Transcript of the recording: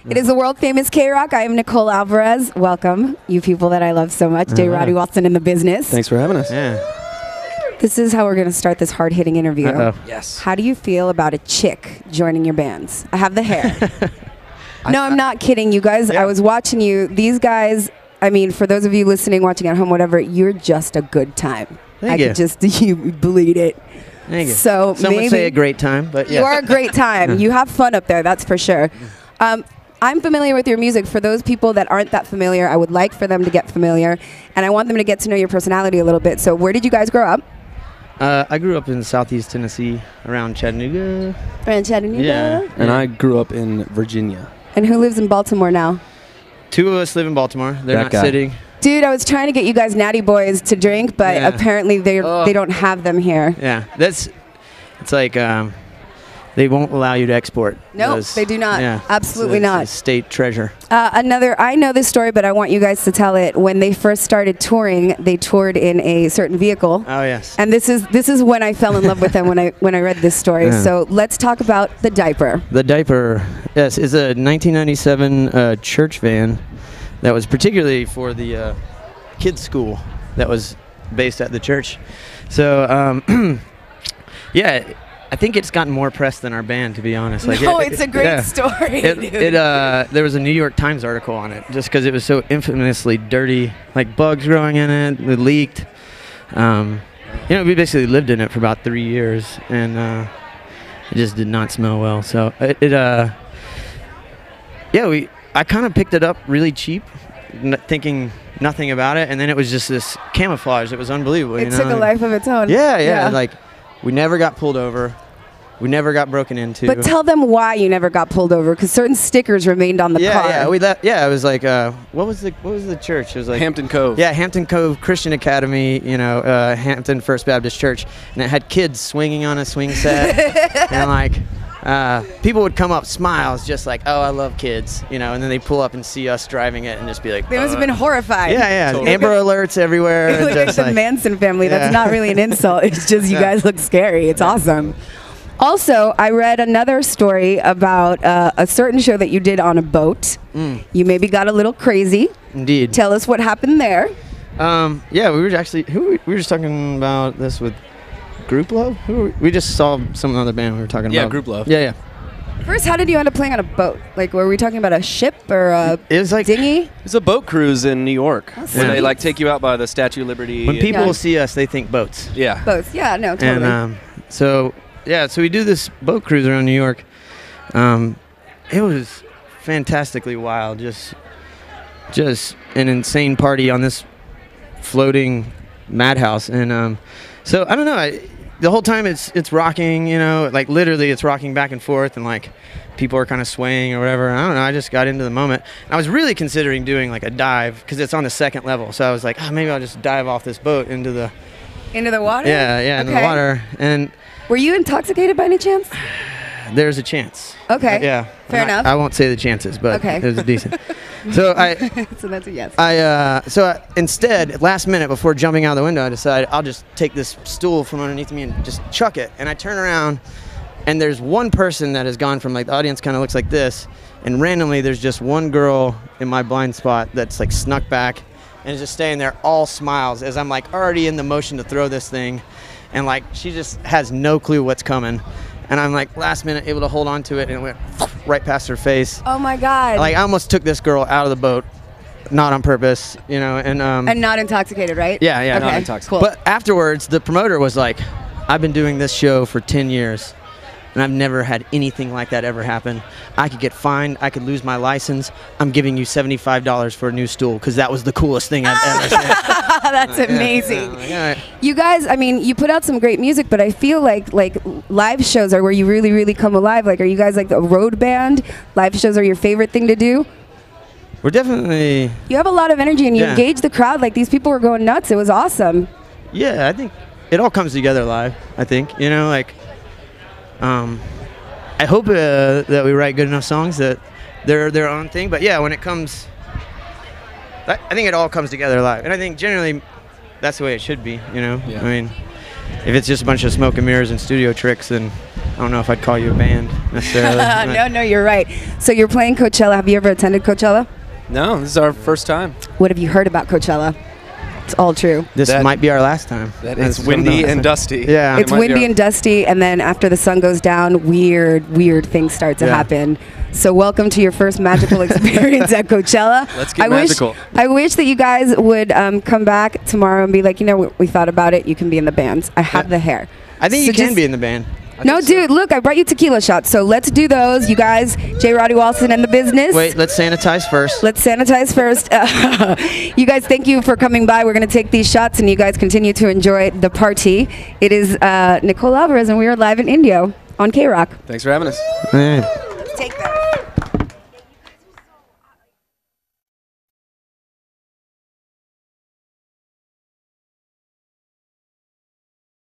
It is the world famous KROQ. I am Nicole Alvarez. Welcome, you people that I love so much. Roddy Walston in the business. Thanks for having us. Yeah. This is how we're going to start this hard-hitting interview. Yes. How do you feel about a chick joining your bands? I have the hair. No, I'm not kidding, you guys. Yeah. I was watching you. These guys, I mean, for those of you listening, watching at home, whatever, you're just a good time. Thank you. Could just, you bleed it. Thank you. So Some maybe would say a great time, but yeah. You are a great time. You have fun up there, that's for sure. I'm familiar with your music. For those people that aren't that familiar, I would like for them to get familiar, and I want them to get to know your personality a little bit. So where did you guys grow up? I grew up in southeast Tennessee, around Chattanooga. In Chattanooga? Yeah. And I grew up in Virginia. And who lives in Baltimore now? 2 of us live in Baltimore. They're That not guy. sitting. Dude, I was trying to get you guys Natty Boys to drink, but Yeah. apparently they don't have them here. Yeah. It's like they won't allow you to export. No, those. they do not. Yeah. Absolutely It's not. a state treasure. I know this story, but I want you guys to tell it. When they first started touring, they toured in a certain vehicle. Oh, yes. And this is when I fell in love with them when I read this story. Yeah. So let's talk about the Diaper. The Diaper, yes, is a 1997 church van that was particularly for the kids' school that was based at the church. So, yeah, I think it's gotten more press than our band, to be honest. It's a great story. There was a New York Times article on it just because it was so infamously dirty, like bugs growing in it, it leaked. We basically lived in it for about 3 years, and it just did not smell well. So I kind of picked it up really cheap, thinking nothing about it, and then it was just this camouflage. It was unbelievable. It took a life of its own. Yeah. Like, we never got pulled over. We never got broken into. But tell them why you never got pulled over, because certain stickers remained on the car. Yeah, it was like, what was the church? It was like Hampton Cove. Yeah, Hampton Cove Christian Academy, Hampton First Baptist Church, and it had kids swinging on a swing set, and like people would come up, smiles, just like, oh, I love kids, and then they pull up and see us driving it and just be like, They must have been horrified. Yeah, Totally. Amber Alerts everywhere. You look like the Manson family. That's not really an insult. It's just you guys look scary. It's awesome. Also, I read another story about a certain show that you did on a boat. You maybe got a little crazy. Indeed. Tell us what happened there. We were actually we were just talking about this with Group Love. We just saw some other band we were talking about. Yeah, Group Love. Yeah. First, how did you end up playing on a boat? Like, were we talking about a ship or a It was like dinghy? It's a boat cruise in New York where they sweet. take you out by the Statue of Liberty. when people Yeah. see us, they think boats. Yeah. Boats. Yeah, no, totally. And so we do this boat cruise around New York. It was fantastically wild, just an insane party on this floating madhouse. And so I don't know. The whole time it's rocking, like literally it's rocking back and forth, and like people are kind of swaying or whatever. I don't know. I just got into the moment. I was really considering doing like a dive because it's on the second level. So I was like, maybe I'll just dive off this boat into the water? Yeah, into the Okay. water. And Were you intoxicated by any chance? there's a chance. Okay. Yeah. Fair enough. I won't say the chances, but Okay. it was decent. So So that's a yes. instead, last minute before jumping out of the window, I decided I'll just take this stool from underneath me and just chuck it. And I turn around, and there's one person that has gone from like the audience kind of looks like this, and randomly there's just one girl in my blind spot that's like snuck back and is just staying there, all smiles as I'm like already in the motion to throw this thing, and like she just has no clue what's coming. And I'm like last minute able to hold on to it, and it went right past her face. Oh my God. Like I almost took this girl out of the boat, not on purpose, and not intoxicated, right? yeah, Okay. Not intoxicated. Cool. But afterwards, the promoter was like, I've been doing this show for 10 years, and I've never had anything like that ever happen. I could get fined. I could lose my license. I'm giving you $75 for a new stool because that was the coolest thing I've ever seen. That's amazing. Yeah. You guys, I mean, you put out some great music, but I feel like live shows are where you really, really come alive. Like, are you guys like a road band? Live shows are your favorite thing to do? We're definitely, You have a lot of energy and you Yeah. engage the crowd. Like, these people were going nuts. It was awesome. yeah, I think it all comes together live, I think. I hope that we write good enough songs that they're their own thing. But yeah, when it comes, I think it all comes together live. And I think generally that's the way it should be, Yeah. I mean, if it's just a bunch of smoke and mirrors and studio tricks, then I don't know if I'd call you a band necessarily. No, you're right. So you're playing Coachella. Have you ever attended Coachella? No, this is our first time. What have you heard about Coachella? It's all true. This might be our last time. It's windy and dusty. Yeah. It's windy and dusty, and then after the sun goes down, weird things start to happen. So welcome to your first magical experience at Coachella. Let's get magical. I wish that you guys would come back tomorrow and be like, we thought about it. You can be in the bands. I have the hair. I think you can be in the band. No, dude, look, I brought you tequila shots, so let's do those. You guys, J. Roddy Walston and the business. Wait, let's sanitize first. You guys, thank you for coming by. We're going to take these shots, and you guys continue to enjoy the party. It is Nicole Alvarez, and we are live in Indio on KROQ. Thanks for having us. Man.